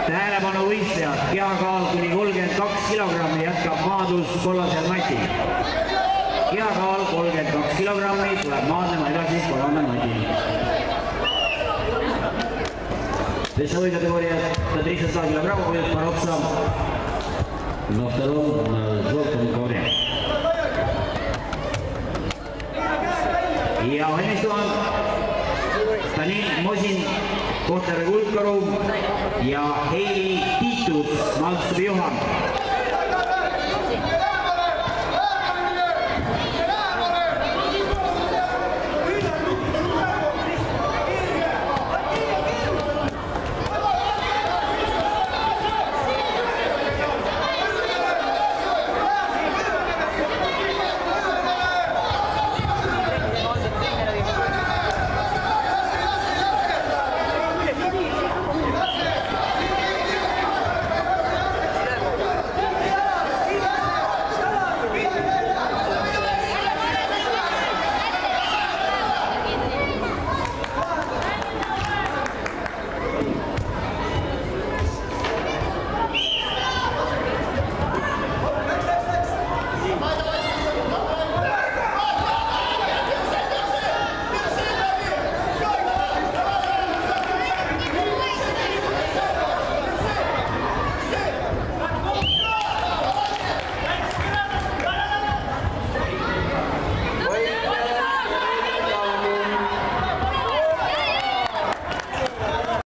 Tähelepanu võistlejad, kehakaal kuni 32 kilogrammi jätkab maadlus kollasel matil. Kehakaal 32 kilogrammi tuleb maadlema edasi kolmandal matil. Весовой категория 32 килограмма будет бороться на втором желтом ковре. Ja valmistuvad Tanin Mosin, Kohter Kulkaru ja Heili Tiitus, Malmström Johan.